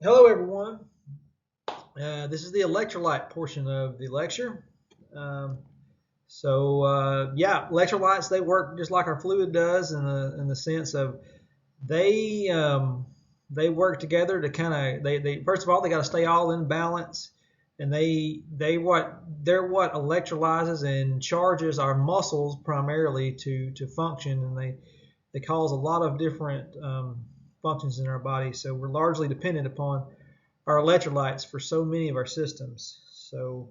Hello, everyone. This is the electrolyte portion of the lecture. Um, yeah, electrolytes, they work just like our fluid does in the sense of they they work together to kind of they first of all they got to stay all in balance, and they're what electrolyzes and charges our muscles primarily to function, and they cause a lot of different functions in our body. So we're largely dependent upon our electrolytes for so many of our systems. So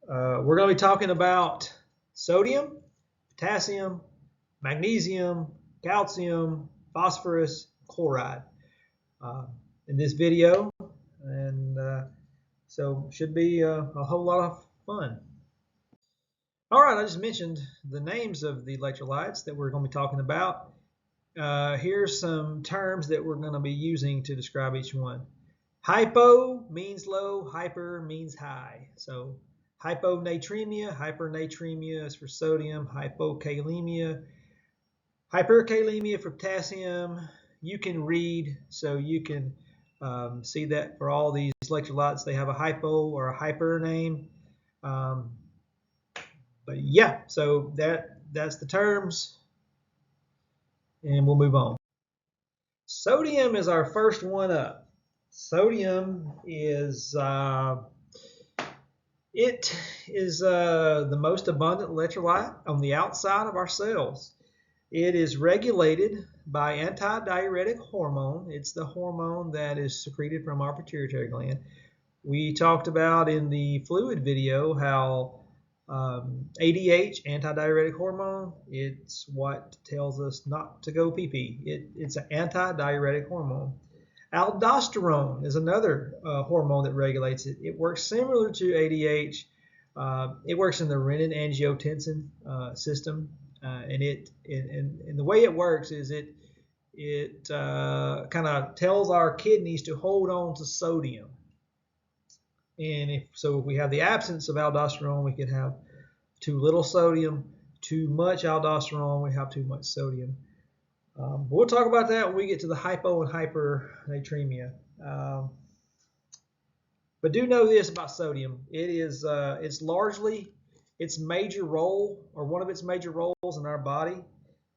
we're going to be talking about sodium, potassium, magnesium, calcium, phosphorus, chloride uh, in this video, and so should be a whole lot of fun. All right, I just mentioned the names of the electrolytes that we're going to be talking about. Here's some terms that we're going to be using to describe each one. Hypo means low, hyper means high. So hypernatremia is for sodium, hyperkalemia for potassium. You can read, so you can see that for all these electrolytes, they have a hypo or a hyper name. But yeah, so that's the terms, and we'll move on. Sodium is our first one up. Sodium is the most abundant electrolyte on the outside of our cells. It is regulated by antidiuretic hormone. It's the hormone that is secreted from our pituitary gland. We talked about in the fluid video how ADH, antidiuretic hormone, it's what tells us not to go pee-pee. It's an antidiuretic hormone. Aldosterone is another hormone that regulates it. It works similar to ADH. It works in the renin-angiotensin system, and the way it works is it kind of tells our kidneys to hold on to sodium. And if we have the absence of aldosterone, we could have too little sodium. Too much aldosterone, we have too much sodium. We'll talk about that when we get to the hypo and hypernatremia. But do know this about sodium. It's largely its major role, or one of its major roles in our body,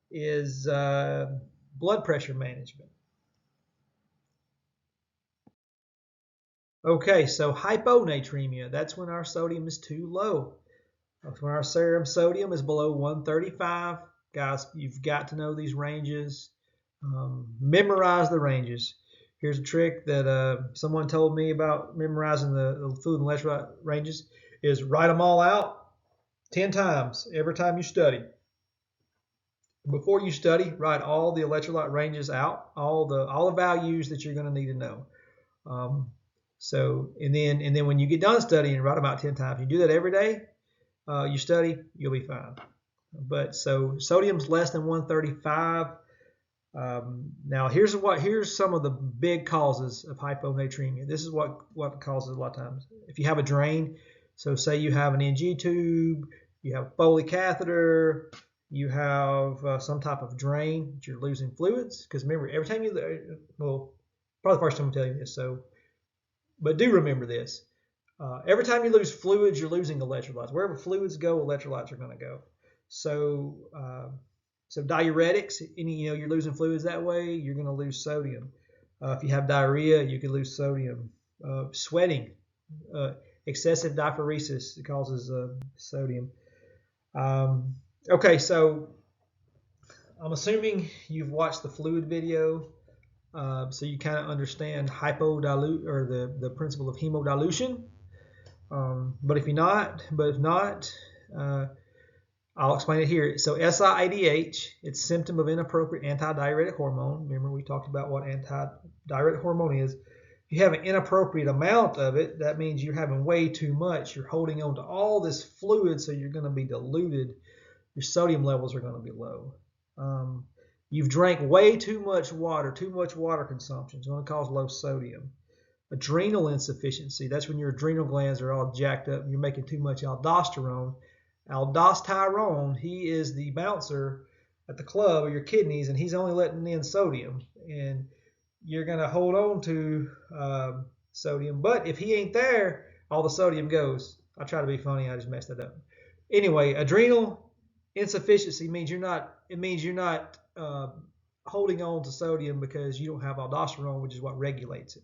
is blood pressure management. Okay, so hyponatremia, that's when our sodium is too low. That's when our serum sodium is below 135. Guys, you've got to know these ranges. Memorize the ranges. Here's a trick that someone told me about memorizing the food and electrolyte ranges is write them all out 10 times every time you study. Before you study, write all the electrolyte ranges out, all the values that you're going to need to know. And then when you get done studying, write them out 10 times. You do that every day. You study, you'll be fine. But so sodium's less than 135. Now here's some of the big causes of hyponatremia. This is what causes a lot of times. If you have a drain, so say you have an NG tube, you have a Foley catheter, you have some type of drain that you're losing fluids. Because remember, every time probably the first time I'm telling you this. But do remember this. Every time you lose fluids, you're losing electrolytes. Wherever fluids go, electrolytes are going to go. So diuretics, you're losing fluids that way, you're going to lose sodium. If you have diarrhea, you can lose sodium. Sweating, excessive diaphoresis, it causes sodium. Okay, so I'm assuming you've watched the fluid video. So you kind of understand the principle of hemodilution. But if not, I'll explain it here. So SIADH, it's symptom of inappropriate antidiuretic hormone. Remember we talked about what antidiuretic hormone is. If you have an inappropriate amount of it, that means you're having way too much. You're holding on to all this fluid, so you're going to be diluted. Your sodium levels are going to be low. You've drank way too much water consumption is going to cause low sodium. Adrenal insufficiency, that's when your adrenal glands are all jacked up and you're making too much aldosterone. Aldosterone, he is the bouncer at the club of your kidneys, and he's only letting in sodium. And you're going to hold on to sodium. But if he ain't there, all the sodium goes. I try to be funny. I just messed that up. Anyway, adrenal insufficiency means you're not. It means you're not holding on to sodium because you don't have aldosterone, which is what regulates it.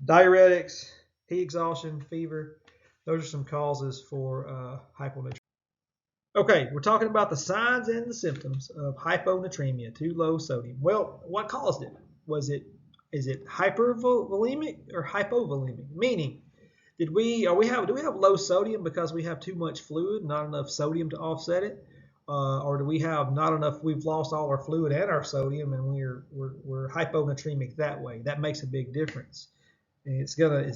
Diuretics, heat exhaustion, fever. Those are some causes for hyponatremia. Okay, we're talking about the signs and the symptoms of hyponatremia, too low sodium. Well, what caused it? Is it hypervolemic or hypovolemic? Meaning, do we have low sodium because we have too much fluid, not enough sodium to offset it, or do we have not enough? We've lost all our fluid and our sodium, and we're hyponatremic that way. That makes a big difference. And it's gonna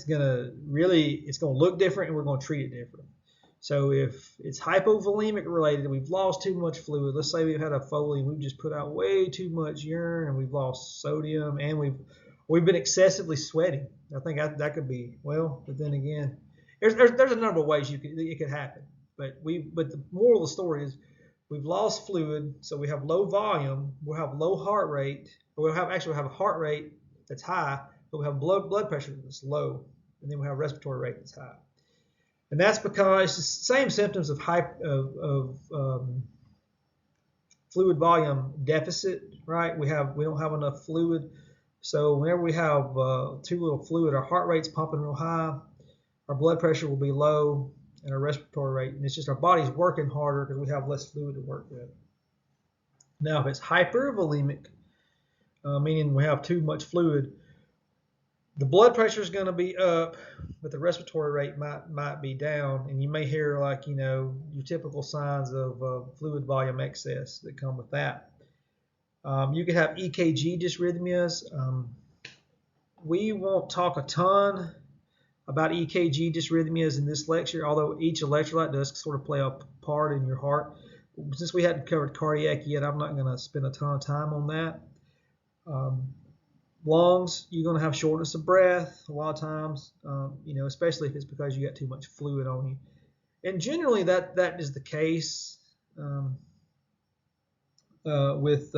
look different, and we're gonna treat it different. So if it's hypovolemic related, we've lost too much fluid. Let's say we've had a Foley and we've just put out way too much urine and we've lost sodium and we've been excessively sweating. I think that could be, well, but then again, there's a number of ways it could happen. But the moral of the story is we've lost fluid, so we have low volume, we'll have low heart rate, or we'll have a heart rate that's high, but we have blood pressure that's low, and then we have respiratory rate that's high. And that's because it's the same symptoms of fluid volume deficit, right? We don't have enough fluid, so whenever we have too little fluid, our heart rate's pumping real high, our blood pressure will be low, and our respiratory rate, and it's just our body's working harder because we have less fluid to work with. Now, if it's hypervolemic, meaning we have too much fluid, the blood pressure is going to be up, but the respiratory rate might be down, and you may hear your typical signs of fluid volume excess that come with that. You could have EKG dysrhythmias. We won't talk a ton about EKG dysrhythmias in this lecture, although each electrolyte does sort of play a part in your heart. Since we hadn't covered cardiac yet, I'm not going to spend a ton of time on that. Lungs, you're going to have shortness of breath a lot of times, especially if it's because you got too much fluid on you. And generally that is the case with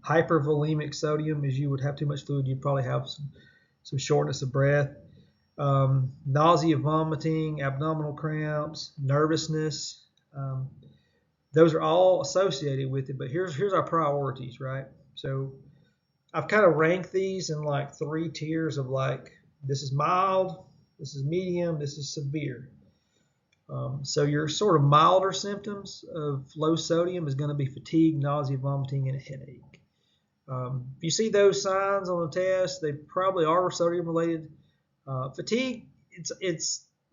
hypervolemic sodium, is you would have too much fluid, you'd probably have some shortness of breath, nausea, vomiting, abdominal cramps, nervousness. Those are all associated with it, but here's our priorities, right? So I've kind of ranked these in like 3 tiers of this is mild, this is medium, this is severe. So your sort of milder symptoms of low sodium is going to be fatigue, nausea, vomiting, and a headache. If you see those signs on the test, they probably are sodium related. Fatigue,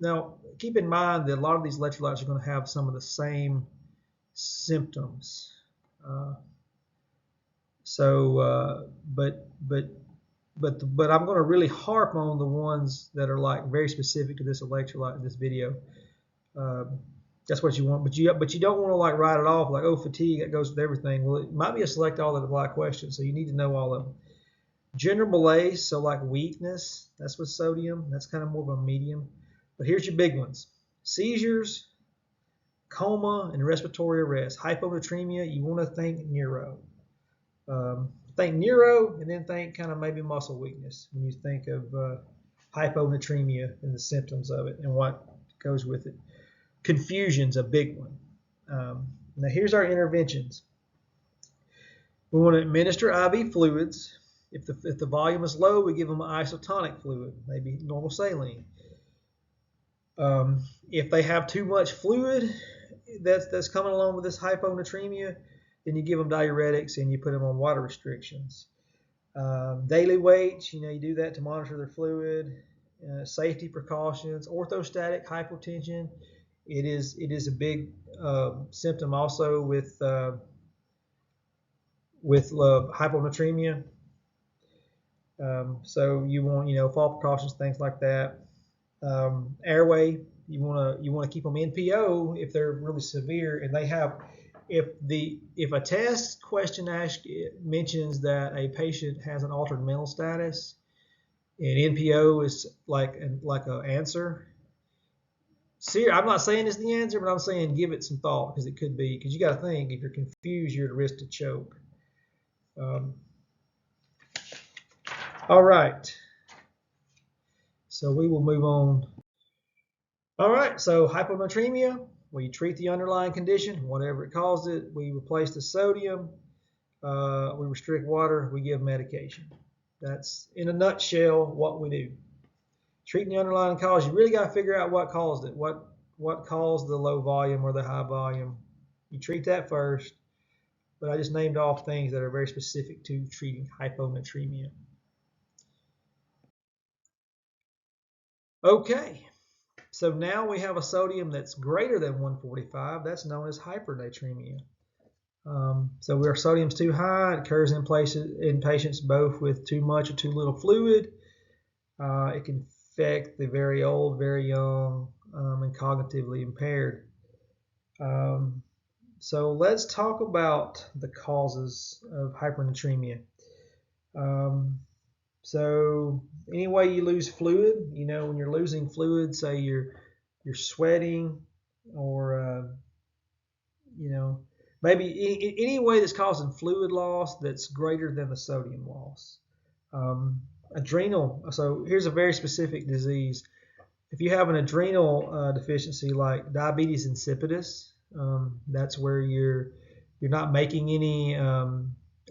now keep in mind that a lot of these electrolytes are going to have some of the same symptoms. But I'm going to really harp on the ones that are very specific to this electrolyte in this video. That's what you want, but you don't want to write it off like, oh, fatigue, that goes with everything. Well, it might be a select all that apply question, so you need to know all of them. General malaise, so like weakness, that's with sodium. That's kind of more of a medium. But here's your big ones: seizures, coma, and respiratory arrest. Hyponatremia, you want to think neuro. Think neuro, and then think kind of maybe muscle weakness when you think of hyponatremia and the symptoms of it and what goes with it. Confusion's a big one. Now here's our interventions. We want to administer IV fluids. If the volume is low, we give them an isotonic fluid, maybe normal saline. If they have too much fluid that's coming along with this hyponatremia, then you give them diuretics and you put them on water restrictions. Daily weights, you do that to monitor their fluid. Safety precautions, orthostatic hypotension. It is a big symptom also with hyponatremia. So you want fall precautions, things like that. Airway, you want to keep them NPO if they're really severe, and they have. If a test question mentions that a patient has an altered mental status, and NPO is like an answer. See, I'm not saying it's the answer, but I'm saying give it some thought, because it could be. Because you got to think, if you're confused, you're at risk to choke. All right. So we will move on. All right. So hyponatremia, we treat the underlying condition, whatever it caused it. We replace the sodium. We restrict water. We give medication. That's in a nutshell what we do. Treating the underlying cause, you really got to figure out what caused it. What caused the low volume or the high volume? You treat that first. But I just named off things that are very specific to treating hyponatremia. Okay, so now we have a sodium that's greater than 145. That's known as hypernatremia. So where sodium's too high, it occurs in patients both with too much or too little fluid. It can affect the very old, very young, and cognitively impaired. So let's talk about the causes of hypernatremia. So any way you lose fluid, when you're losing fluid, say you're sweating, or maybe any way that's causing fluid loss that's greater than the sodium loss. Adrenal. So here's a very specific disease. If you have an adrenal deficiency like diabetes insipidus, that's where you're not making any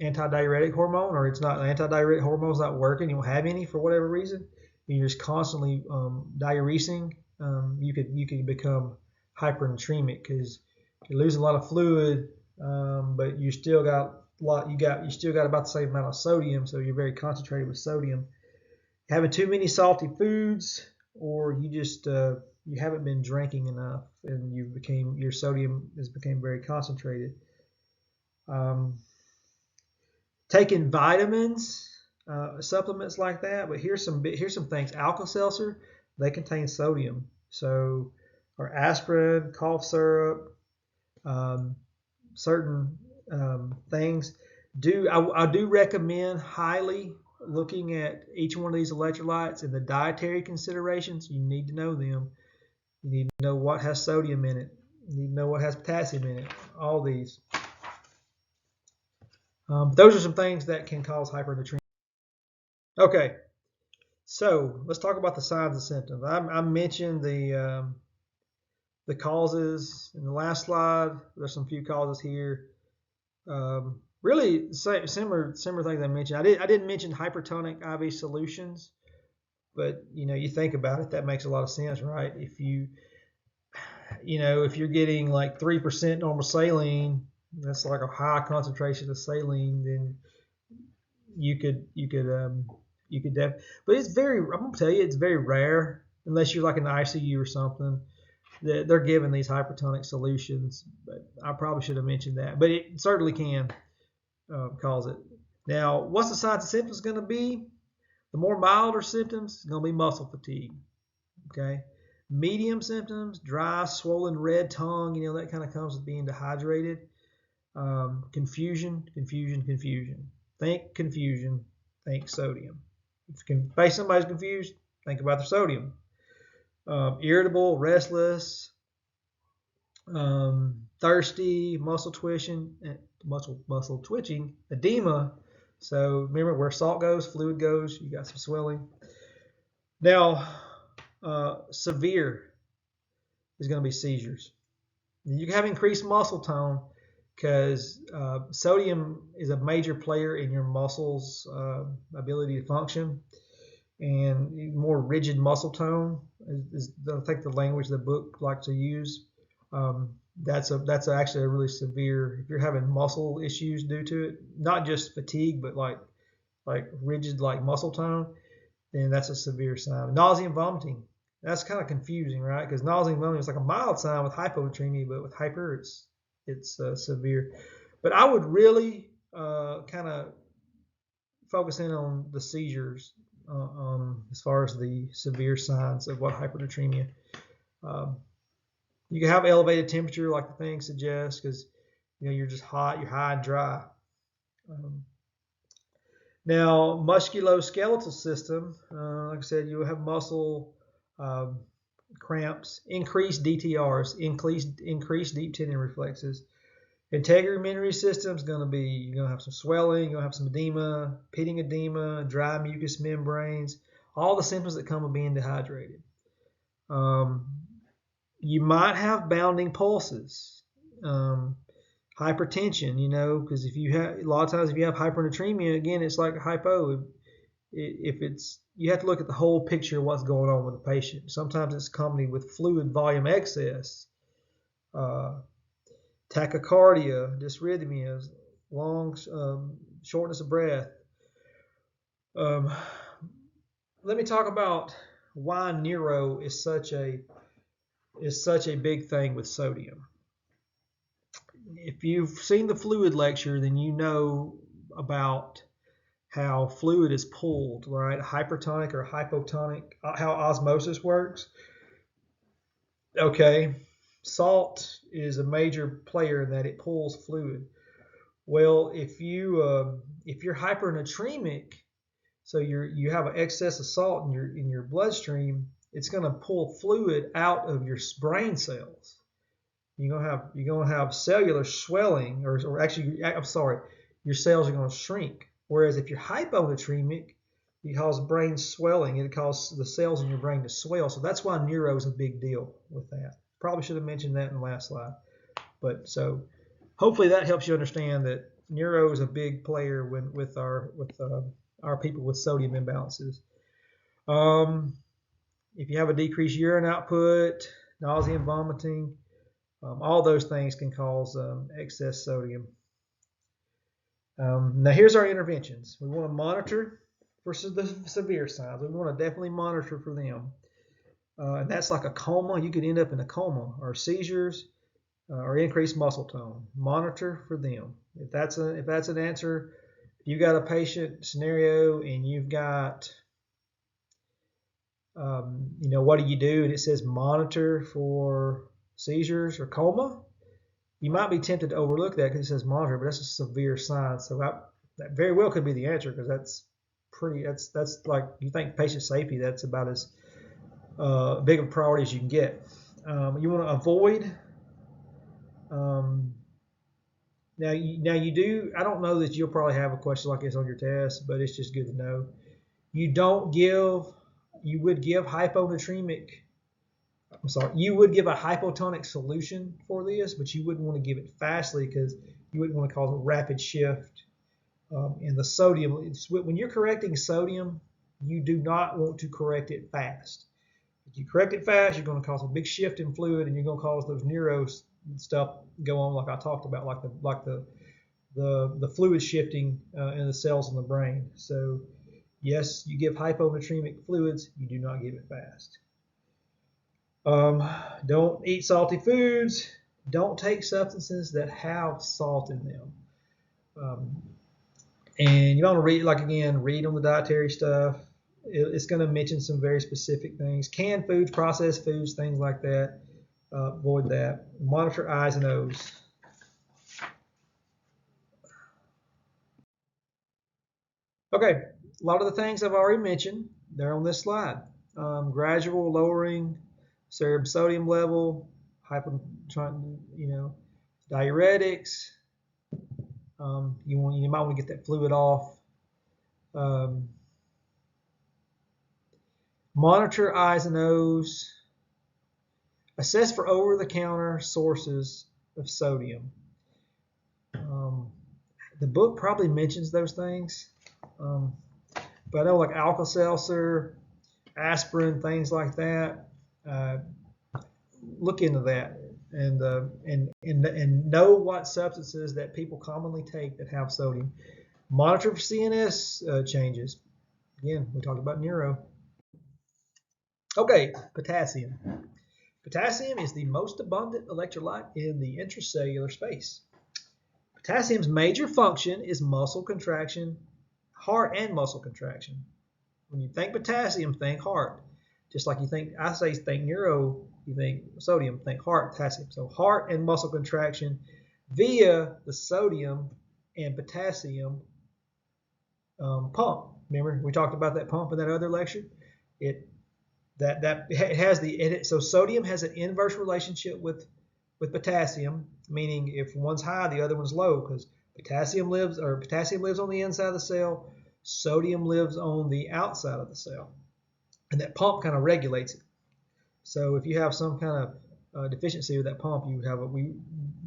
antidiuretic hormone, or it's not antidiuretic hormone's not working. You don't have any for whatever reason. You're just constantly diuresing. You could become hypernatremic because you're losing a lot of fluid, but you still got you still got about the same amount of sodium, so you're very concentrated with sodium. Having too many salty foods, or you just you haven't been drinking enough, and your sodium has become very concentrated. Taking vitamins, supplements like that, but here's some things. Alka-Seltzer, they contain sodium, so or aspirin, cough syrup, certain things. I do recommend highly looking at each one of these electrolytes and the dietary considerations. You need to know them. You need to know what has sodium in it. You need to know what has potassium in it. All these. Those are some things that can cause hypernatremia. Okay, so let's talk about the signs and symptoms. I mentioned the causes in the last slide. There's some few causes here. Really similar things I mentioned. I didn't mention hypertonic IV solutions, but you think about it, that makes a lot of sense, right? If you're getting like 3% normal saline, that's like a high concentration of saline, then you could but I'm gonna tell you, it's very rare unless you're like in the ICU or something that they're giving these hypertonic solutions. But I probably should have mentioned that, but it certainly can cause it. Now, what's the signs and symptoms going to be? The more milder symptoms is going to be muscle fatigue. Okay. Medium symptoms, dry, swollen, red tongue, that kind of comes with being dehydrated. Confusion. Think confusion, think sodium. If somebody's confused, think about their sodium. Irritable, restless, thirsty, muscle twitching, edema. So remember, where salt goes, fluid goes. You got some swelling. Now, severe is going to be seizures. You can have increased muscle tone because sodium is a major player in your muscles' ability to function, and more rigid muscle tone is I think the language the book likes to use. That's actually a really severe. If you're having muscle issues due to it, not just fatigue, but like rigid like muscle tone, then that's a severe sign. Nausea and vomiting. That's kind of confusing, right? Because nausea and vomiting is like a mild sign with hyponatremia, but with hyper, it's severe. But I would really kind of focus in on the seizures as far as the severe signs of what hypernatremia. You can have elevated temperature, like the thing suggests, because you're just hot, you're high and dry. Now, musculoskeletal system, like I said, you will have muscle cramps, increased DTRs, increased deep tendon reflexes. Integumentary system is going to be, you're going to have some swelling, you're going to have some edema, pitting edema, dry mucous membranes, all the symptoms that come of being dehydrated. You might have bounding pulses, hypertension, because if you have, a lot of times if you have hypernatremia, again, it's like a hypo. If it's, you have to look at the whole picture of what's going on with the patient. Sometimes it's accompanied with fluid volume excess, tachycardia, dysrhythmias, long shortness of breath. Let me talk about why neuro is such a big thing with sodium. If you've seen the fluid lecture, then you know about how fluid is pulled, right? Hypertonic or hypotonic, how osmosis works. Okay, salt is a major player in that. It pulls fluid. Well, if you're hypernatremic, so you have an excess of salt in your bloodstream, it's going to pull fluid out of your brain cells. You're gonna have cellular swelling, or actually, I'm sorry, your cells are going to shrink. Whereas if you're hyponatremic, you cause brain swelling, and it causes the cells in your brain to swell. So that's why neuro is a big deal with that. Probably should have mentioned that in the last slide. But so hopefully that helps you understand that neuro is a big player with our people with sodium imbalances. If you have a decreased urine output, nausea and vomiting, all those things can cause excess sodium. Now here's our interventions. We want to monitor for the severe signs. We want to definitely monitor for them. And that's like a coma. You could end up in a coma, or seizures, or increased muscle tone. Monitor for them. If that's an answer, if you got a patient scenario and you've got, what do you do? And it says monitor for seizures or coma. You might be tempted to overlook that because it says monitor, but that's a severe sign. So that very well could be the answer, because that's like, you think patient safety, that's about as big of a priority as you can get. You want to avoid. Now you do. I don't know that you'll probably have a question like this on your test, but it's just good to know. You would give hyponatremic. I'm sorry, you would give a hypotonic solution for this, but you wouldn't want to give it fastly, because you wouldn't want to cause a rapid shift in the sodium. When you're correcting sodium, you do not want to correct it fast. If you correct it fast, you're going to cause a big shift in fluid, and you're going to cause those neuro stuff go on, like I talked about, like the fluid shifting in the cells in the brain. So yes, you give hyponatremic fluids. You do not give it fast. Don't eat salty foods. Don't take substances that have salt in them. And you want to read on the dietary stuff. It's going to mention some very specific things. Canned foods, processed foods, things like that. Avoid that. Monitor eyes and nose. Okay, a lot of the things I've already mentioned, they're on this slide. Gradual lowering serum sodium level, diuretics. You might want to get that fluid off. Monitor eyes and nose. Assess for over-the-counter sources of sodium. The book probably mentions those things, but I know like Alka-Seltzer, aspirin, things like that. Look into that and know what substances that people commonly take that have sodium. Monitor for CNS changes. Again, we talked about neuro. Okay, potassium. Potassium is the most abundant electrolyte in the intracellular space. Potassium's major function is muscle contraction, heart and muscle contraction. When you think potassium, think heart. Just like think neuro, you think sodium, think heart, potassium. So heart and muscle contraction via the sodium and potassium pump. Remember, we talked about that pump in that other lecture. So sodium has an inverse relationship with with potassium, meaning if one's high, the other one's low, because potassium lives on the inside of the cell, sodium lives on the outside of the cell, and that pump kind of regulates it. So if you have some kind of deficiency with that pump,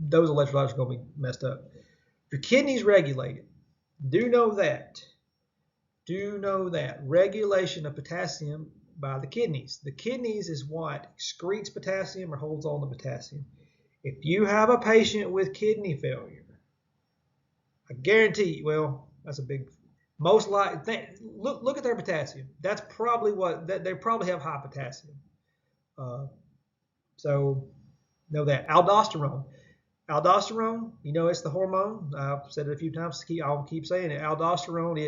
those electrolytes are going to be messed up. Your kidneys regulate it. Do know that. Regulation of potassium by the kidneys. The kidneys is what excretes potassium or holds on to potassium. If you have a patient with kidney failure, I guarantee you, well, that's a big, most likely, look at their potassium. That's probably they probably have high potassium. So know that. Aldosterone, it's the hormone. I've said it a few times. I'll keep saying it. Aldosterone,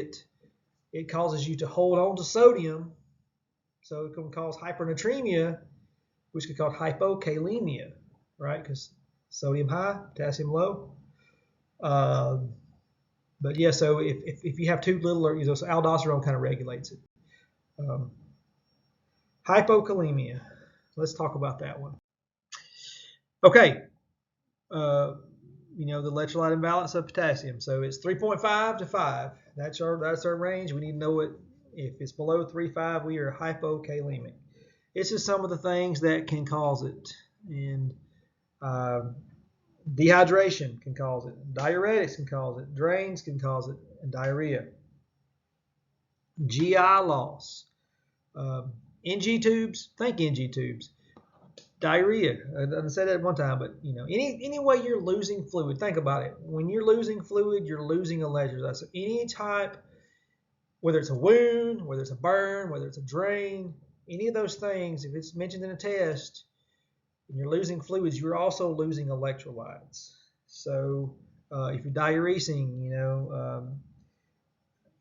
it causes you to hold on to sodium, so it can cause hypernatremia, which could cause hypokalemia, right? Because sodium high, potassium low. But yeah, so if you have too little, so aldosterone kind of regulates it. Hypokalemia. Let's talk about that one. Okay. The electrolyte imbalance of potassium. So it's 3.5 to 5. That's our range. We need to know it. If it's below 3.5, we are hypokalemic. It's just some of the things that can cause it. And dehydration can cause it. Diuretics can cause it. Drains can cause it. And diarrhea. GI loss. NG tubes. Think NG tubes. Diarrhea. I said that one time, but any way you're losing fluid, think about it. When you're losing fluid, you're losing electrolytes. So any type, whether it's a wound, whether it's a burn, whether it's a drain, any of those things, if it's mentioned in a test, and you're losing fluids, you're also losing electrolytes. So if you're diuresing,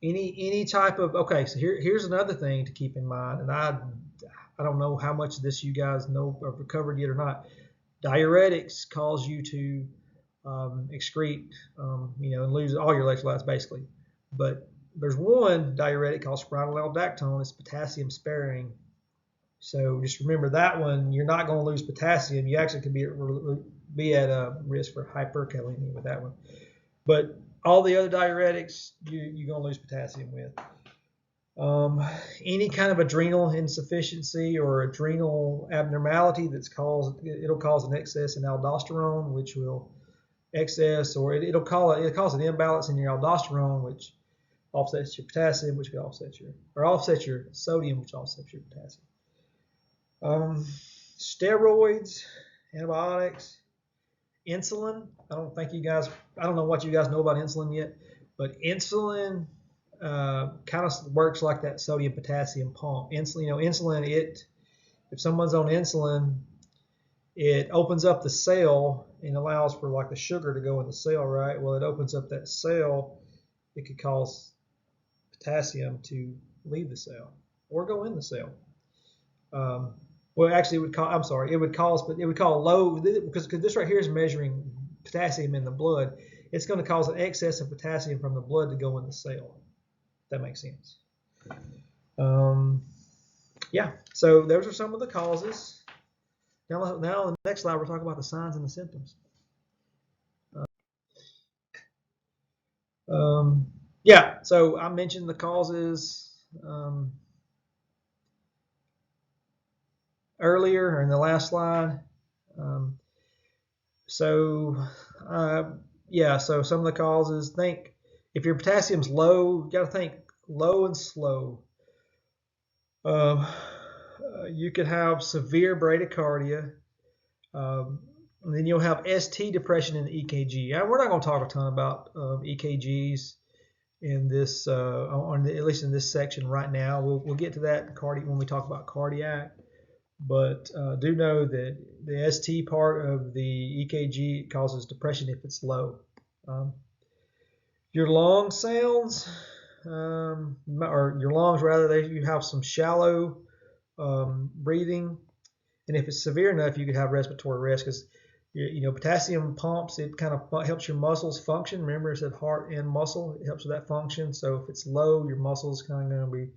any type of, okay, so here's another thing to keep in mind, and I don't know how much of this you guys know or recovered yet or not. Diuretics cause you to excrete, and lose all your electrolytes basically. But there's one diuretic called spironolactone. It's potassium sparing. So just remember that one. You're not going to lose potassium. You actually could be at a risk for hyperkalemia with that one. But all the other diuretics, you're going to lose potassium with. Any kind of adrenal insufficiency or adrenal abnormality it'll cause an excess in aldosterone, which will excess, or it'll cause an imbalance in your aldosterone, which offsets your potassium, which could offset your sodium, which offsets your potassium. Steroids, antibiotics, insulin. I don't know what you guys know about insulin yet, but insulin kind of works like that sodium potassium pump. Insulin, if someone's on insulin, it opens up the cell and allows for like the sugar to go in the cell, right? Well, it opens up that cell. It could cause potassium to leave the cell or go in the cell. Well, actually, it would cause low, because this right here is measuring potassium in the blood. It's going to cause an excess of potassium from the blood to go in the cell. That makes sense. Yeah, so those are some of the causes. Now on the next slide, we're talking about the signs and the symptoms. Yeah, so I mentioned the causes earlier, or in the last slide. So some of the causes, if your potassium's low, you got to think low and slow. You could have severe bradycardia. And then you'll have ST depression in the EKG. We're not going to talk a ton about EKGs in this, at least in this section right now. We'll get to that when we talk about cardiac. But do know that the ST part of the EKG causes depression if it's low. Your lung sounds, or your lungs rather, you have some shallow breathing, and if it's severe enough, you could have respiratory arrest, because potassium pumps. It kind of helps your muscles function. Remember, it said heart and muscle. It helps with that function. So if it's low, your muscles kind of going to be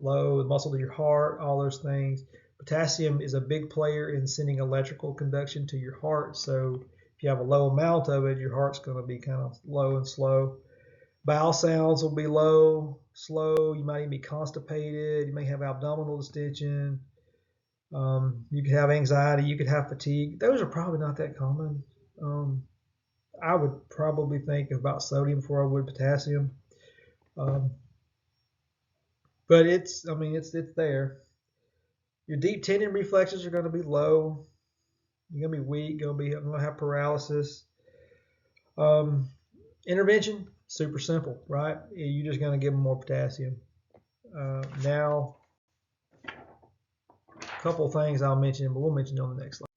low. The muscle to your heart, all those things. Potassium is a big player in sending electrical conduction to your heart. So if you have a low amount of it, your heart's going to be kind of low and slow. Bowel sounds will be low, slow. You might even be constipated. You may have abdominal distension. You could have anxiety. You could have fatigue. Those are probably not that common. I would probably think about sodium before I would potassium. But it's there. Your deep tendon reflexes are going to be low. You're going to be weak. Going to have paralysis. Intervention, super simple, right? You're just going to give them more potassium. Now, a couple of things I'll mention, but we'll mention on the next slide.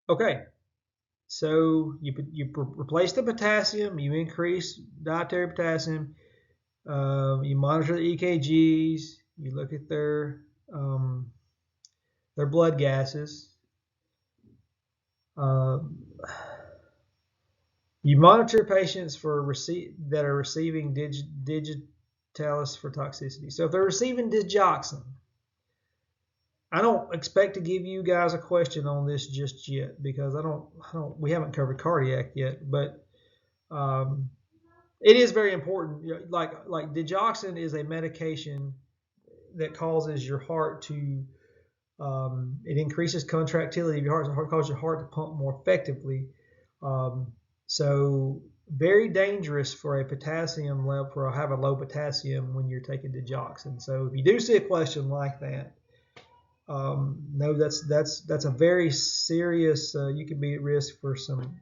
Okay, so you replace the potassium, you increase dietary potassium, you monitor the EKGs, you look at their blood gases. You monitor patients that are receiving digitalis for toxicity. So if they're receiving digoxin, I don't expect to give you guys a question on this just yet because we haven't covered cardiac yet, but it is very important. Like digoxin is a medication that causes your heart to it increases contractility of your heart, causes your heart to pump more effectively. So very dangerous for a potassium level, for have a low potassium when you're taking digoxin. So if you do see a question like that, no, that's a very serious. You could be at risk for some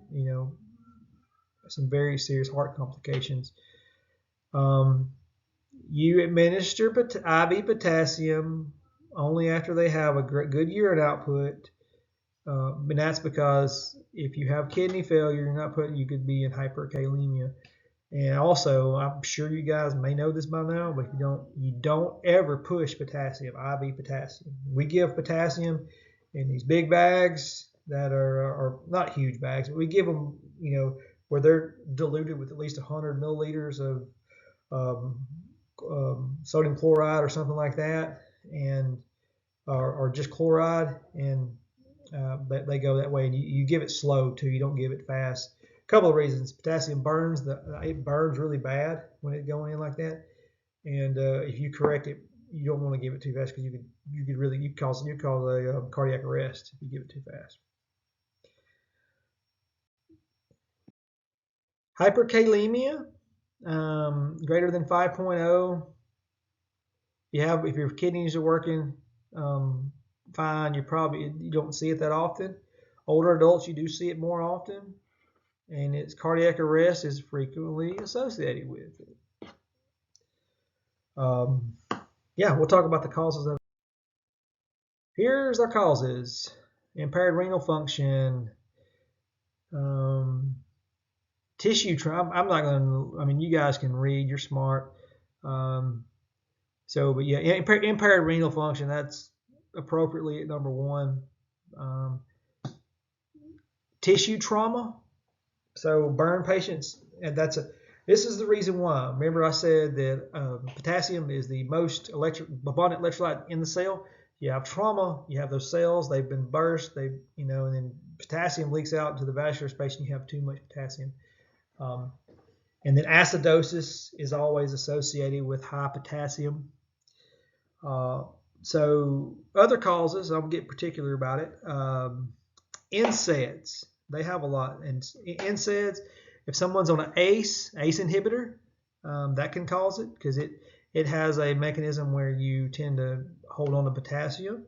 very serious heart complications. You administer IV potassium only after they have a good urine output. And that's because if you have kidney failure, you could be in hyperkalemia. And also, I'm sure you guys may know this by now, but you don't ever push potassium, IV potassium. We give potassium in these big bags that are not huge bags, but we give them, where they're diluted with at least 100 milliliters of sodium chloride or something like that, and or just chloride, and they go that way. And you give it slow too. You don't give it fast. A couple of reasons. Potassium burns. It burns really bad when it's going in like that. And if you correct it, you don't want to give it too fast because you could cause a cardiac arrest if you give it too fast. Hyperkalemia, greater than 5.0. If your kidneys are working fine, you don't see it that often. Older adults, you do see it more often, and its cardiac arrest is frequently associated with it. We'll talk about the causes of it. Here's our causes: impaired renal function, tissue trauma. I'm not going to. I mean, you guys can read. You're smart. Impaired renal function. That's appropriately at number one. Tissue trauma. So burn patients, and this is the reason why. Remember I said that potassium is the most abundant electrolyte in the cell. You have trauma, you have those cells, they've been burst, and then potassium leaks out into the vascular space and you have too much potassium. And then acidosis is always associated with high potassium. So other causes, I'll get particular about it. NSAIDs, they have a lot. And NSAIDs, if someone's on an ACE inhibitor, that can cause it because it has a mechanism where you tend to hold on to potassium.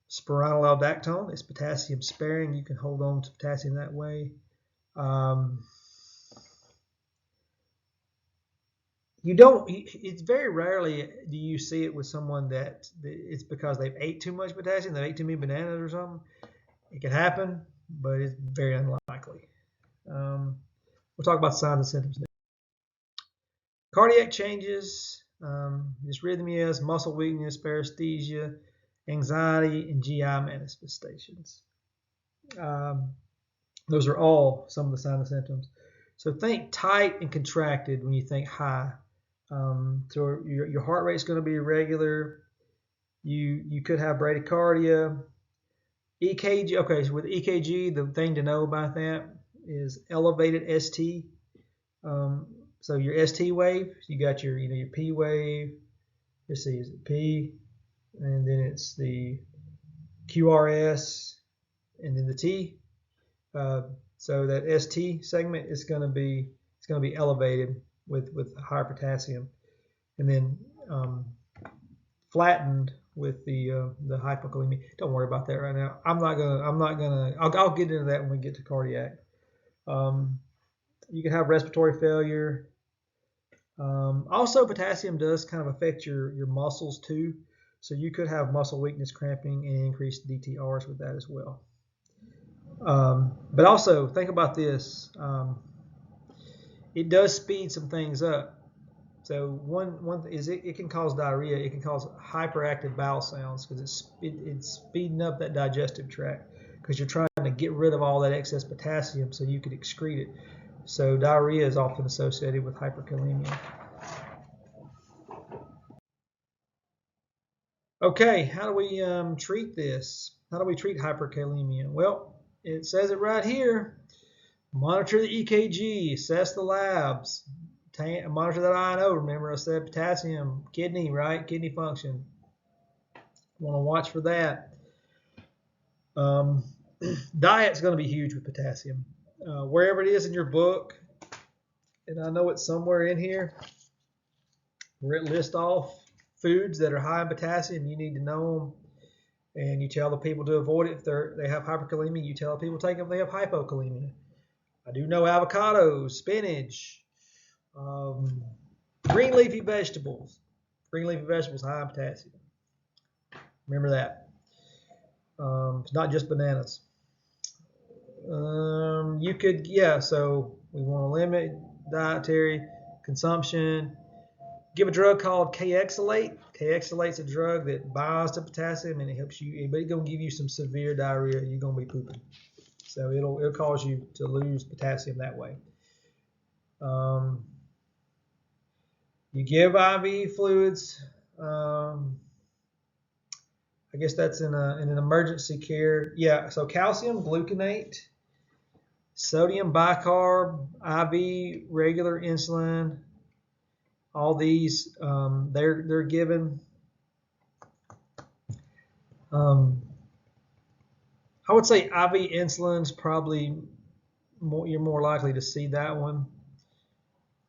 Spironolactone is potassium sparing. You can hold on to potassium that way. It's very rarely do you see it with someone that it's because they've ate too much potassium, they ate too many bananas or something. It can happen, but it's very unlikely. We'll talk about signs and symptoms now. Cardiac changes, dysrhythmias, muscle weakness, paresthesia, anxiety, and GI manifestations. Those are all some of the signs and symptoms. So think tight and contracted when you think high. So your heart rate is going to be irregular. You could have bradycardia. EKG. Okay, so with EKG, the thing to know about that is elevated ST. So your ST wave, you got your your P wave. Let's see, is it P, and then it's the QRS, and then the T. So that ST segment is going to be elevated with higher potassium, and then flattened with the hypokalemia. Don't worry about that right now. I'm not gonna. I'll get into that when we get to cardiac. You can have respiratory failure. Also, potassium does kind of affect your muscles too. So you could have muscle weakness, cramping, and increased DTRs with that as well. But also think about this. It does speed some things up. So one is it can cause diarrhea. It can cause hyperactive bowel sounds because it's speeding up that digestive tract because you're trying to get rid of all that excess potassium so you could excrete it. So diarrhea is often associated with hyperkalemia. Okay, how do we treat this? How do we treat hyperkalemia? Well, it says it right here. Monitor the EKG, assess the labs, monitor that INO. Remember I said potassium, kidney, right? Kidney function. Want to watch for that. Diet's going to be huge with potassium. Wherever it is in your book, and I know it's somewhere in here, where it lists off foods that are high in potassium, you need to know them. And you tell the people to avoid it if they have hyperkalemia. You tell the people to take them if they have hypokalemia. I do know avocados, spinach, green leafy vegetables. Green leafy vegetables high in potassium. Remember that. It's not just bananas. You could, so we want to limit dietary consumption. Give a drug called K-Exolate. K-Exolate's a drug that binds to potassium and it helps you, but it's going to give you some severe diarrhea. You're going to be pooping. So it'll cause you to lose potassium that way. You give IV fluids. I guess that's in an emergency care. Yeah, so calcium gluconate, sodium bicarb, IV regular insulin. All these they're given. I would say IV insulin's probably you're more likely to see that one.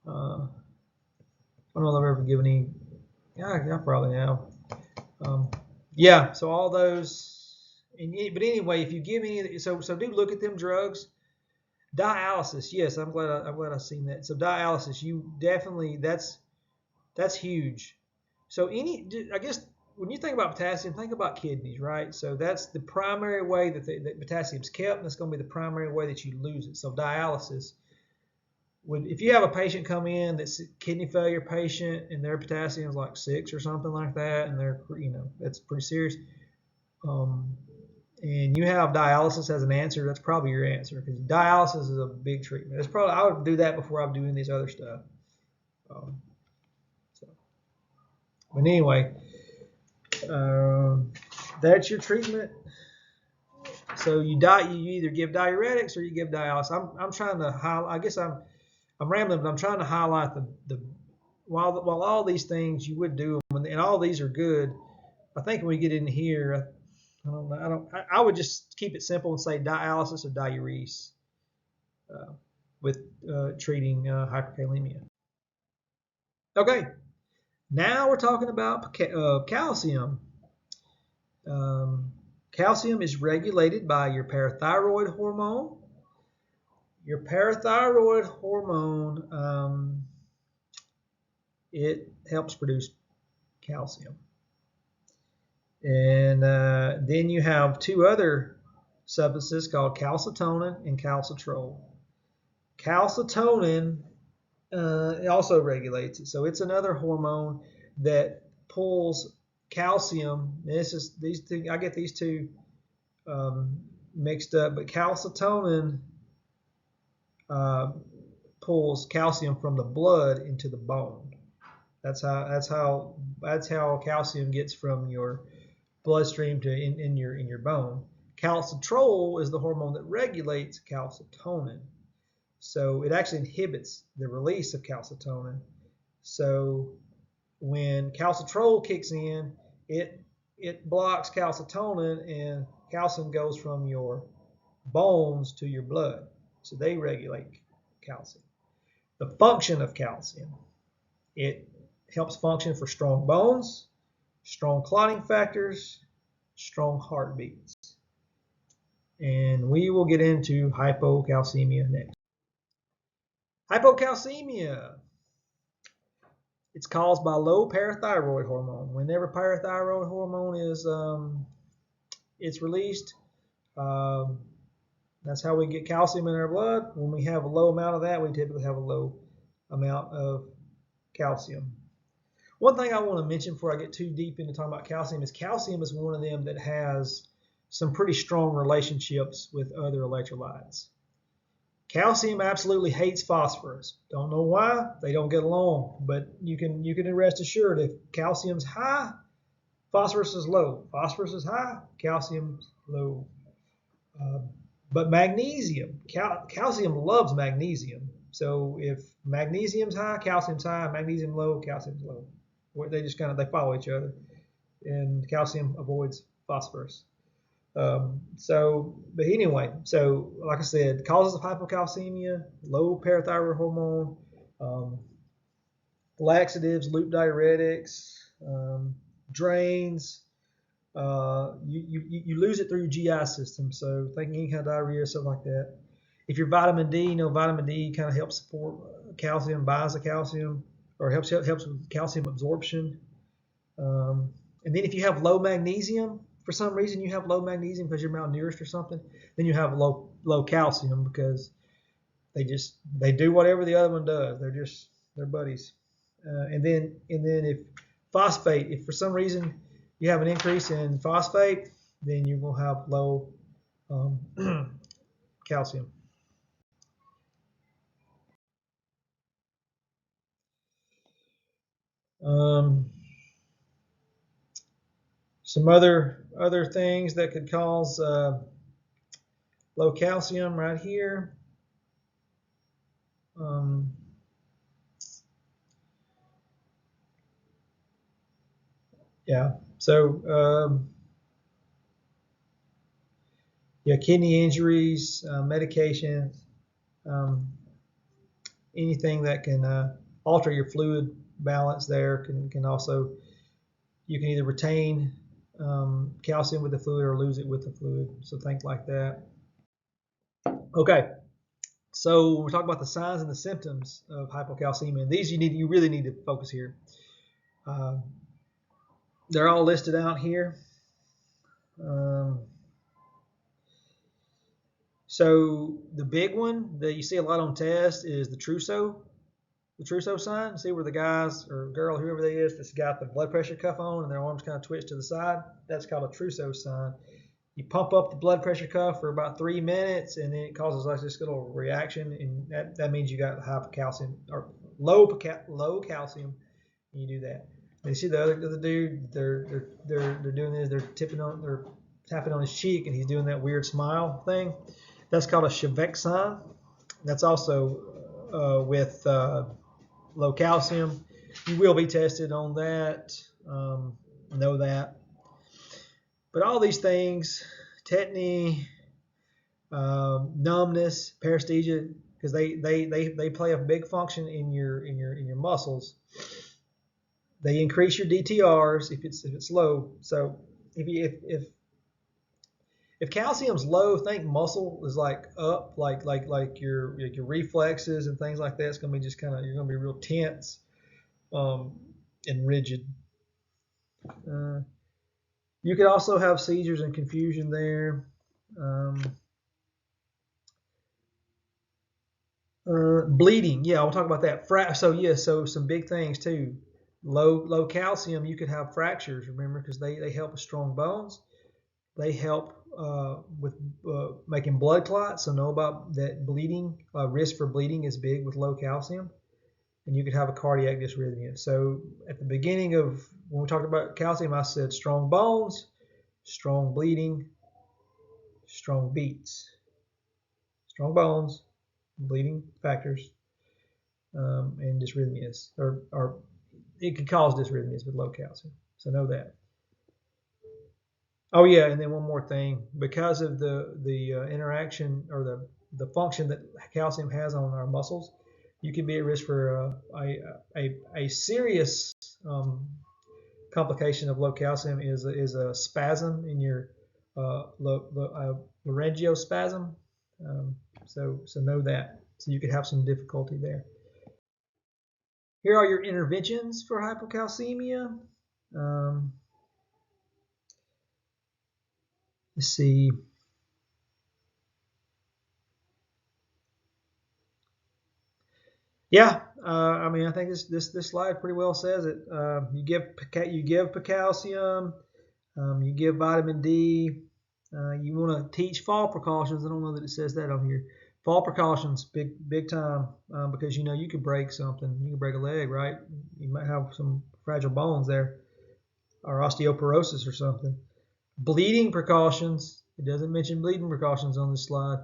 I don't know if I've ever given any. Yeah, I probably have. So all those. But anyway, if you give any, so do look at them drugs. Dialysis, yes, I'm glad I've seen that. So dialysis, you definitely that's huge. So I guess when you think about potassium, think about kidneys, right? So that's the primary way that potassium's kept, and that's going to be the primary way that you lose it. So dialysis, if you have a patient come in that's a kidney failure patient and their potassium is like 6 or something like that, and they're that's pretty serious, and you have dialysis as an answer, that's probably your answer because dialysis is a big treatment. It's probably I would do that before I'm doing this other stuff. But anyway, that's your treatment. So you either give diuretics or you give dialysis. I'm trying to highlight. I guess I'm rambling, but I'm trying to highlight the while all these things you would do them, and all these are good. I think when we get in here, I don't know. I would just keep it simple and say dialysis or diurese with treating hyperkalemia. Okay. Now we're talking about calcium. Calcium is regulated by your parathyroid hormone. Your parathyroid hormone, it helps produce calcium. And then you have two other substances called calcitonin and calcitrol. Calcitonin it also regulates it. So it's another hormone that pulls calcium. These two, I get these two mixed up, but calcitonin pulls calcium from the blood into the bone. That's how calcium gets from your bloodstream to in your bone. Calcitrol is the hormone that regulates calcitonin. So it actually inhibits the release of calcitonin. So when calcitrol kicks in, it blocks calcitonin, and calcium goes from your bones to your blood. So they regulate calcium. The function of calcium, it helps function for strong bones, strong clotting factors, strong heartbeats. And we will get into hypocalcemia next. Hypocalcemia, it's caused by low parathyroid hormone. Whenever parathyroid hormone is it's released, um, that's how we get calcium in our blood. When we have a low amount of that, we typically have a low amount of calcium. One thing I want to mention before I get too deep into talking about calcium is one of them that has some pretty strong relationships with other electrolytes. Calcium absolutely hates phosphorus. Don't know why. They don't get along, but you can rest assured if calcium's high, phosphorus is low. Phosphorus is high, calcium's low. But magnesium, calcium loves magnesium. So if magnesium's high, calcium's high. Magnesium low, calcium's low. They just they follow each other, and calcium avoids phosphorus. But anyway, so like I said, causes of hypocalcemia, low parathyroid hormone, laxatives, loop diuretics, drains. You lose it through your GI system, so thinking any kind of diarrhea, something like that. If you're vitamin D, vitamin D kind of helps support calcium, binds the calcium, or helps with calcium absorption. And then if you have low magnesium, for some reason you have low magnesium because you're malnourished or something, then you have low calcium because they do whatever the other one does. They're buddies. And then if phosphate, if for some reason you have an increase in phosphate, then you will have low calcium. Some other things that could cause low calcium right here. Yeah. So kidney injuries, medications, anything that can alter your fluid balance there can also, you can either retain calcium with the fluid or lose it with the fluid. So think like that. Okay. So we're talking about the signs and the symptoms of hypocalcemia. And these you really need to focus here. They're all listed out here. So the big one that you see a lot on tests is the Trousseau sign. See where the guys or girl, whoever they is, that's got the blood pressure cuff on and their arms kind of twitch to the side. That's called a Trousseau sign. You pump up the blood pressure cuff for about 3 minutes, and then it causes like this little reaction, and that means you got high calcium or low calcium. And you do that. And you see the other dude, they're doing this. They're tapping on his cheek, and he's doing that weird smile thing. That's called a Chevek sign. That's also with low calcium. You will be tested on that. Know that. But all these things, tetany, numbness, paresthesia, because they play a big function in your muscles. They increase your DTRs if it's low. So if calcium's low, think muscle is like up, like your reflexes and things like that. It's gonna be just kind of, you're gonna be real tense and rigid. You could also have seizures and confusion there. Bleeding, yeah, I'll talk about that. So some big things too. Low calcium, you could have fractures. Remember, because they help with strong bones. They help with making blood clots. So know about that. Bleeding, risk for bleeding is big with low calcium, and you could have a cardiac dysrhythmia. So at the beginning of when we talked about calcium, I said strong bones, strong bleeding, strong beats, strong bones, bleeding factors, and dysrhythmias, or it could cause dysrhythmias with low calcium. So know that. Oh yeah, and then one more thing, because of the interaction or the function that calcium has on our muscles, you can be at risk for a serious complication of low calcium is a spasm in your laryngospasm. So know that. So you could have some difficulty there. Here are your interventions for hypocalcemia. Um, let's see. Yeah, I mean, I think this slide pretty well says it. You give calcium, you give vitamin D. You want to teach fall precautions. I don't know that it says that on here. Fall precautions, big time, because you know you could break something. You could break a leg, right? You might have some fragile bones there, or osteoporosis or something. Bleeding precautions. It doesn't mention bleeding precautions on this slide,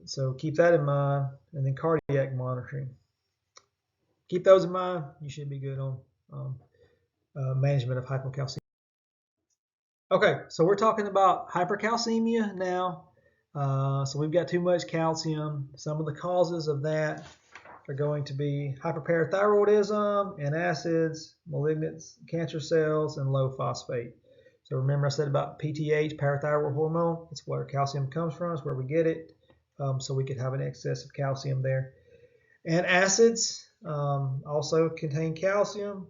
so keep that in mind. And then cardiac monitoring. Keep those in mind. You should be good on management of hypocalcemia. Okay, so we're talking about hypercalcemia now. So we've got too much calcium. Some of the causes of that are going to be hyperparathyroidism, antacids, malignant cancer cells, and low phosphate. So remember I said about PTH, parathyroid hormone. It's where calcium comes from. It's where we get it. So we could have an excess of calcium there. And acids also contain calcium.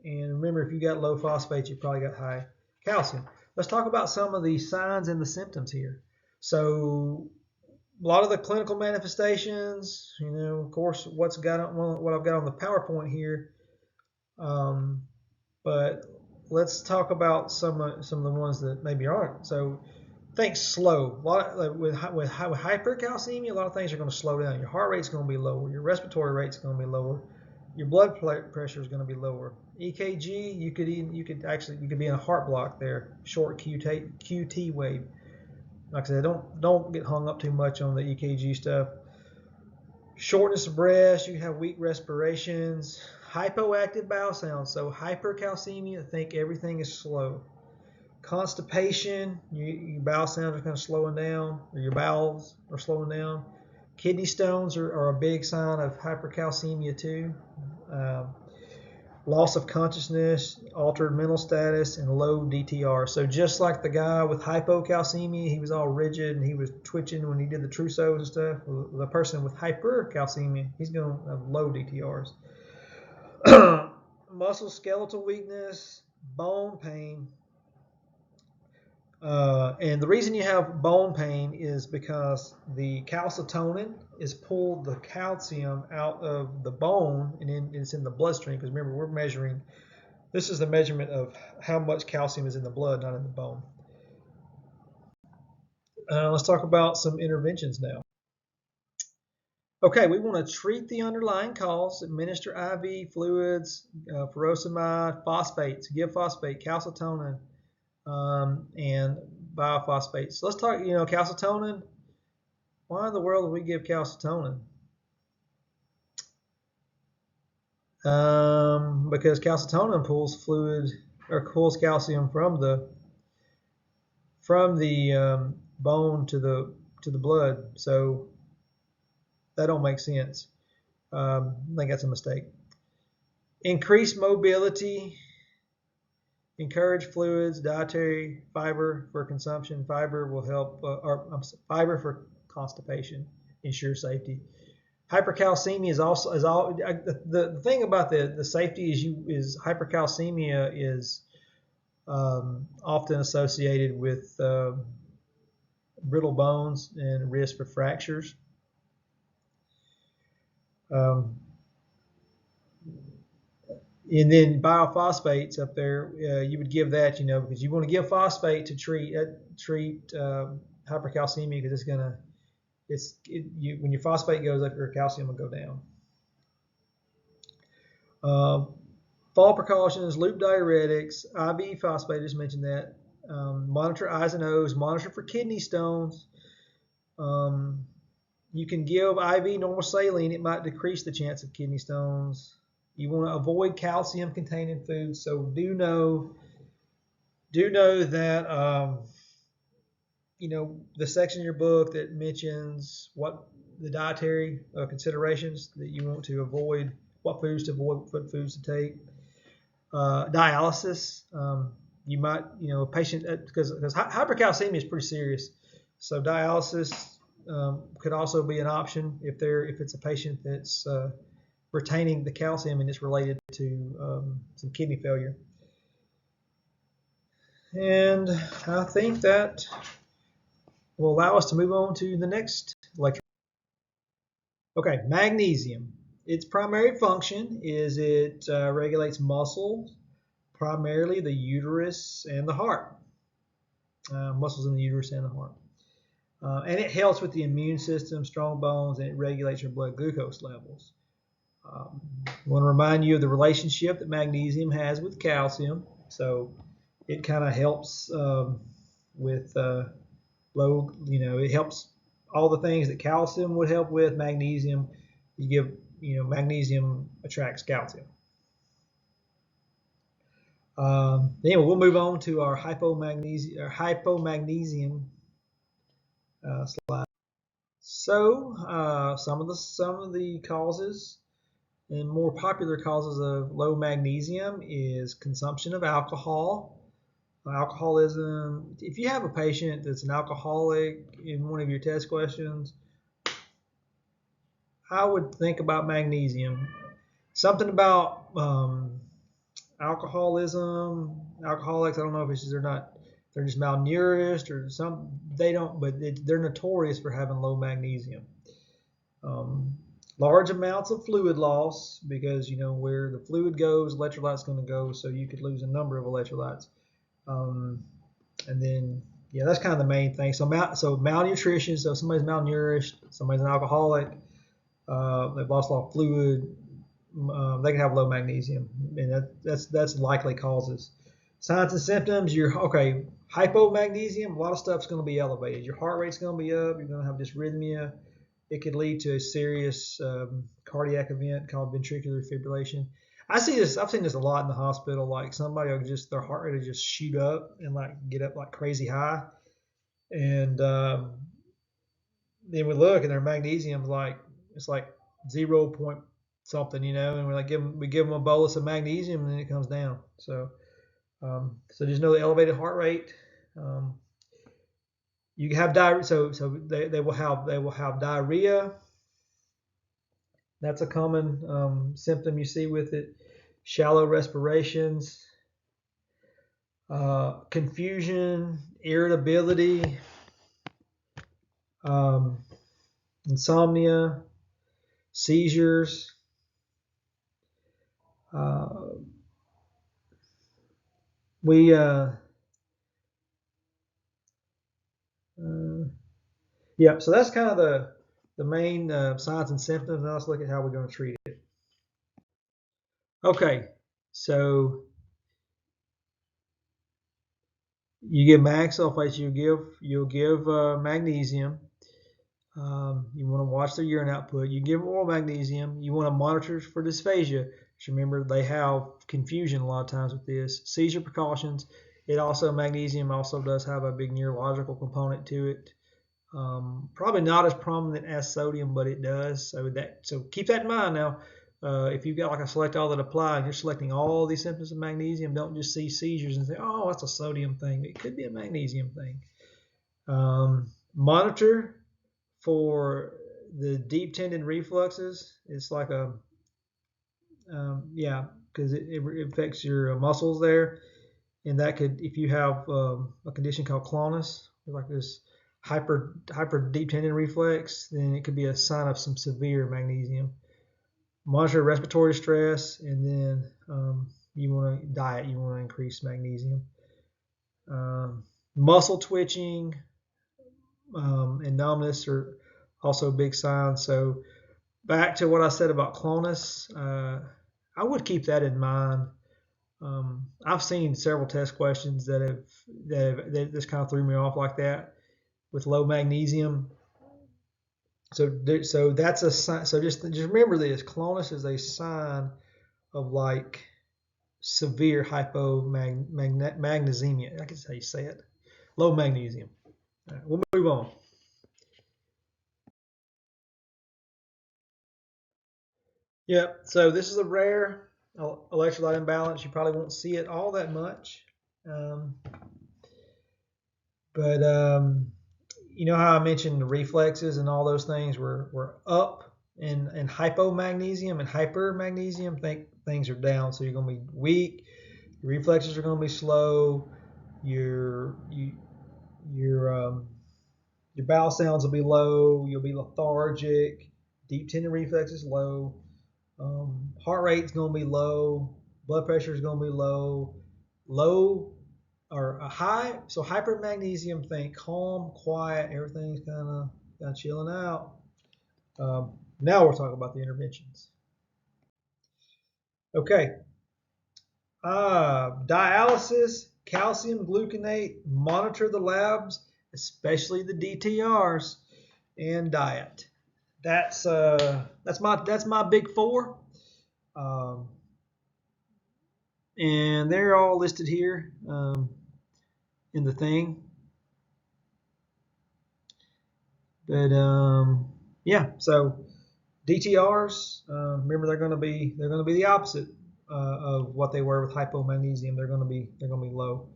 And remember, if you got low phosphate, you probably got high calcium. Let's talk about some of the signs and the symptoms here. So a lot of the clinical manifestations, you know, of course, what I've got on the PowerPoint here. But let's talk about some of the ones that maybe aren't. So think slow. With hypercalcemia, a lot of things are going to slow down. Your heart rate's going to be lower. Your respiratory rate's going to be lower. Your blood pressure is going to be lower. EKG, you could be in a heart block there. Short QT wave. Like I said, don't get hung up too much on the EKG stuff. Shortness of breath. You can have weak respirations. Hypoactive bowel sounds. So hypercalcemia, think everything is slow. Constipation, your bowel sounds are kind of slowing down, or your bowels are slowing down. Kidney stones are a big sign of hypercalcemia too. Loss of consciousness, altered mental status, and low DTR. So just like the guy with hypocalcemia, he was all rigid and he was twitching when he did the Trousseaus and stuff. The person with hypercalcemia, he's going to have low DTRs. Muscle skeletal weakness, bone pain. And the reason you have bone pain is because the calcitonin is pulled the calcium out of the bone and it's in the bloodstream. Because remember, we're measuring, this is the measurement of how much calcium is in the blood, not in the bone. Let's talk about some interventions now. Okay, we want to treat the underlying cause, administer IV fluids, furosemide, phosphates, give phosphate, calcitonin, and biophosphates. So let's talk, calcitonin. Why in the world do we give calcitonin? Because calcitonin pulls fluid or pulls calcium from the bone to the blood. So that don't make sense. I think that's a mistake. Increase mobility. Encourage fluids, dietary fiber for consumption. Fiber will help, fiber for constipation, ensure safety. Hypercalcemia is also the thing about the safety is hypercalcemia is often associated with brittle bones and risk for fractures. And then biophosphates up there, you would give that, because you want to give phosphate to treat hypercalcemia, because when your phosphate goes up, your calcium will go down. Fall precautions, loop diuretics, IV phosphate, just mentioned that. Monitor I's and O's. Monitor for kidney stones. You can give IV normal saline. It might decrease the chance of kidney stones. You want to avoid calcium-containing foods. So do know that the section in your book that mentions what the dietary considerations that you want to avoid, what foods to avoid, what foods to take. Dialysis. You might, a patient, because hypercalcemia is pretty serious. So dialysis could also be an option if it's a patient that's retaining the calcium and it's related to some kidney failure. And I think that will allow us to move on to the next lecture. Okay, magnesium. Its primary function is it regulates muscles, primarily the uterus and the heart. Muscles in the uterus and the heart. And it helps with the immune system, strong bones, and it regulates your blood glucose levels. I want to remind you of the relationship that magnesium has with calcium. So it kind of helps with low, it helps all the things that calcium would help with. Magnesium, magnesium attracts calcium. Anyway, we'll move on to our hypomagnesemia slide. So some of the causes and more popular causes of low magnesium is consumption of alcohol, alcoholism. If you have a patient that's an alcoholic in one of your test questions, I would think about magnesium. Something about alcoholism, alcoholics. I don't know if it's just they're just malnourished or they're notorious for having low magnesium. Large amounts of fluid loss, because where the fluid goes, electrolyte's going to go, so you could lose a number of electrolytes. And then that's kind of the main thing. So malnutrition. So somebody's malnourished, somebody's an alcoholic, they've lost a lot of fluid. They can have low magnesium, and that's likely causes. Signs and symptoms. Hypomagnesium. A lot of stuff's going to be elevated. Your heart rate's going to be up. You're going to have dysrhythmia. It could lead to a serious cardiac event called ventricular fibrillation. I've seen this a lot in the hospital. Like somebody will their heart rate will just shoot up and get up like crazy high, and then we look and their magnesium's it's like 0 point something, and we give them a bolus of magnesium and then it comes down. So just know the elevated heart rate. You have diarrhea. So they will have diarrhea. That's a common symptom you see with it. Shallow respirations, confusion, irritability, insomnia, seizures. So that's kind of the main signs and symptoms. Now let's look at how we're going to treat it. Okay, so you give mag sulfates. You'll give magnesium. You want to watch their urine output. You give oral magnesium. You want to monitor for dysphagia. Just remember, they have confusion a lot of times with this. Seizure precautions. Magnesium also does have a big neurological component to it. Probably not as prominent as sodium, but it does. So keep that in mind now. If you've got like a select all that apply and you're selecting all these symptoms of magnesium, don't just see seizures and say, oh, that's a sodium thing. It could be a magnesium thing. Monitor for the deep tendon refluxes. It's like because it affects your muscles there. And that could, if you have a condition called clonus, like this hyper deep tendon reflex, then it could be a sign of some severe magnesium. Monitor respiratory stress, and then you want to diet. You want to increase magnesium. Muscle twitching and numbness are also big signs. So back to what I said about clonus, I would keep that in mind. I've seen several test questions that just kind of threw me off like that with low magnesium. So that's a sign. So just remember this: clonus is a sign of like severe hypomagnesemia. I guess how you say it. Low magnesium. All right, we'll move on. Yep. So this is a rare electrolyte imbalance. You probably won't see it all that much, um, but you know how I mentioned the reflexes and all those things were up in hypomagnesium and hypermagnesium. Things are down, so you're going to be weak. Your reflexes are going to be slow. Your you, your bowel sounds will be low. You'll be lethargic. Deep tendon reflexes low. Heart rate's going to be low. Blood pressure is going to be low. Low or a high. So hypermagnesium, think calm, quiet. Everything's kind of chilling out. Now we're talking about the interventions. Okay. Dialysis, calcium gluconate. Monitor the labs, especially the DTRs, and diet. That's my big four. Um, and they're all listed here in the thing. But yeah, so DTRs, remember they're going to be the opposite of what they were with hypomagnesium. They're going to be low.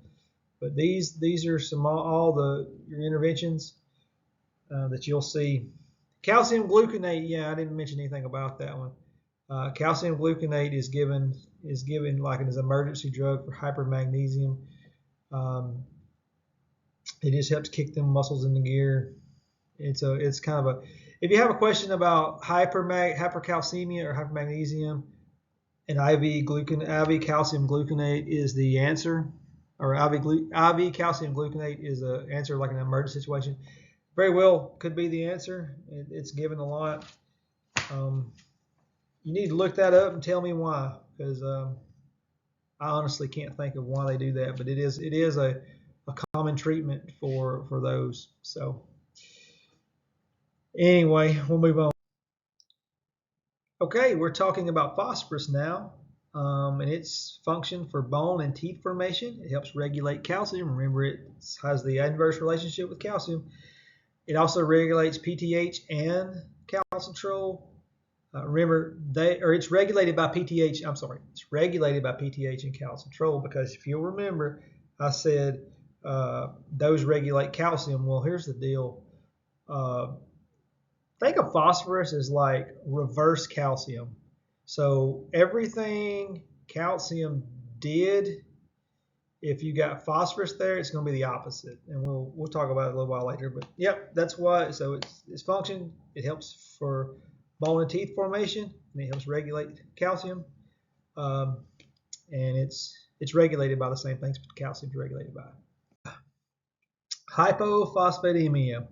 But these are some all the your interventions that you'll see. Calcium gluconate, yeah, I didn't mention anything about that one. Calcium gluconate is given like as an emergency drug for hypermagnesium. It just helps kick them muscles into gear. It's kind of a if you have a question about hypercalcemia or hypermagnesium, and IV calcium gluconate is the answer, or IV calcium gluconate is the answer like in an emergency situation. Very well could be the answer. It's given a lot. You need to look that up and tell me why, because I honestly can't think of why they do that, but it is a common treatment for those. So anyway, we'll move on. Okay, we're talking about phosphorus now, and its function for bone and teeth formation. It helps regulate calcium. Remember, it has the inverse relationship with calcium. It also regulates PTH and calcitrol. Remember, it's regulated by PTH. I'm sorry, it's regulated by PTH and calcitrol because if you'll remember, I said those regulate calcium. Well, here's the deal. Think of phosphorus as like reverse calcium. So everything calcium did, if you got phosphorus there, it's going to be the opposite, and we'll talk about it a little while later. But yep, that's why. So its function, it helps for bone and teeth formation, and it helps regulate calcium, and it's regulated by the same things, but calcium's regulated by hypophosphatemia.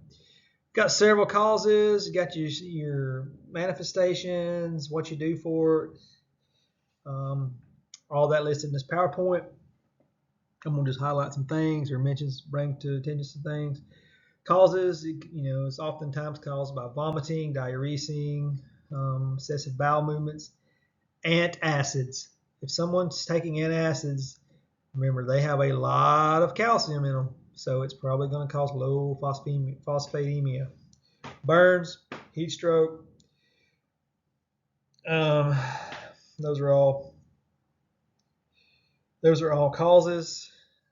Got several causes. You got your manifestations, what you do for it, all that listed in this PowerPoint. I'm gonna just highlight some things or bring to attention some things. Causes, it's oftentimes caused by vomiting, diuresing, excessive bowel movements, antacids. If someone's taking antacids, remember they have a lot of calcium in them, so it's probably going to cause low phosphatemia. Burns, heat stroke. Those are all causes.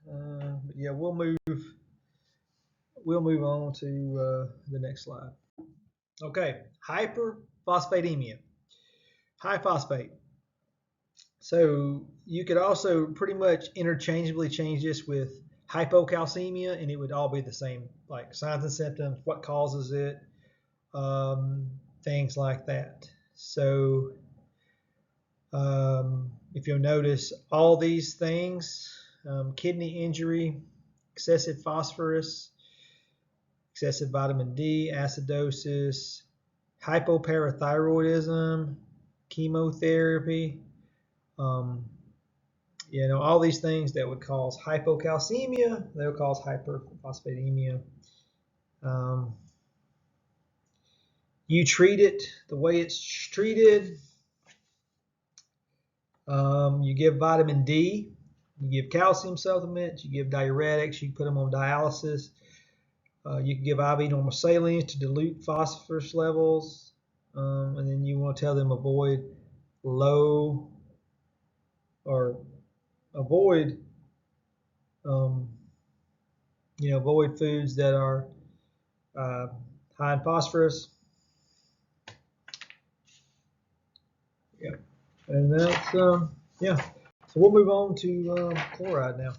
But yeah, we'll move on to the next slide. Okay, hyperphosphatemia, high phosphate. So you could also pretty much interchangeably change this with hypocalcemia, and it would all be the same, like signs and symptoms, what causes it, things like that. So if you'll notice, all these things, kidney injury, excessive phosphorus, excessive vitamin D, acidosis, hypoparathyroidism, chemotherapy, all these things that would cause hypocalcemia, they would cause hyperphosphatemia. You treat it the way it's treated. You give vitamin D, you give calcium supplements, you give diuretics, you put them on dialysis. You can give IV normal saline to dilute phosphorus levels, and then you want to tell them avoid avoid foods that are high in phosphorus. Yeah, and that's yeah. So we'll move on to chloride now.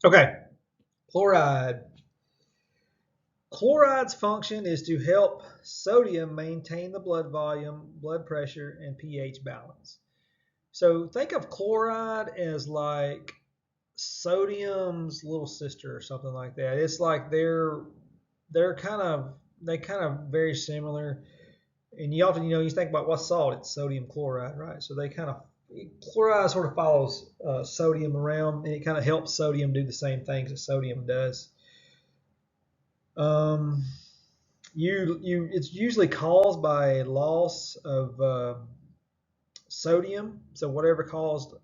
Okay, chloride. Chloride's function is to help sodium maintain the blood volume, blood pressure, and pH balance. So think of chloride as like sodium's little sister or something like that. It's like they kind of very similar. And you often you think about what's salt, it's sodium chloride, right? So chloride sort of follows sodium around, and it kind of helps sodium do the same things that sodium does. It's usually caused by loss of sodium. So whatever caused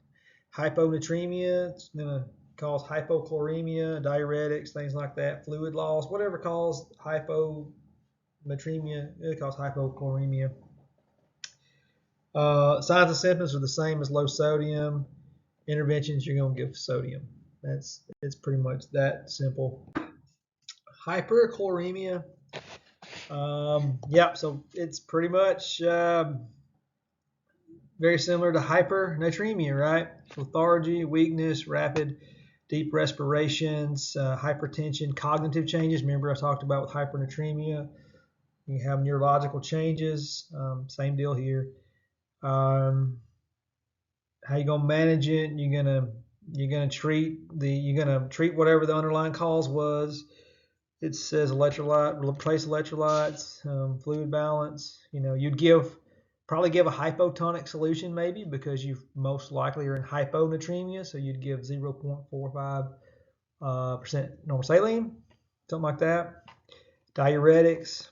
hyponatremia, it's gonna cause hypochloremia, diuretics, things like that, fluid loss, whatever caused hyponatremia, it causes hypochloremia. Signs and symptoms are the same as low sodium. Interventions, you're gonna give sodium. It's pretty much that simple. Hyperchloremia. So it's pretty much very similar to hypernatremia, right? Lethargy, weakness, rapid, deep respirations, hypertension, cognitive changes. Remember I talked about with hypernatremia. You have neurological changes. Same deal here. How you gonna manage it? You're gonna treat whatever the underlying cause was. It says replace electrolytes, fluid balance. You'd probably give a hypotonic solution maybe because you most likely are in hyponatremia, so you'd give 0.45% normal saline, something like that. Diuretics.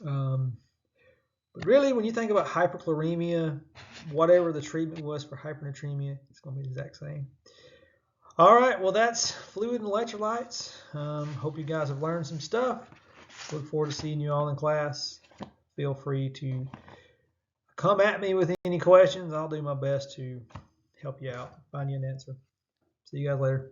But really, when you think about hyperchloremia, whatever the treatment was for hypernatremia, it's going to be the exact same. All right, well, that's fluid and electrolytes. Hope you guys have learned some stuff. Look forward to seeing you all in class. Feel free to come at me with any questions. I'll do my best to help you out, find you an answer. See you guys later.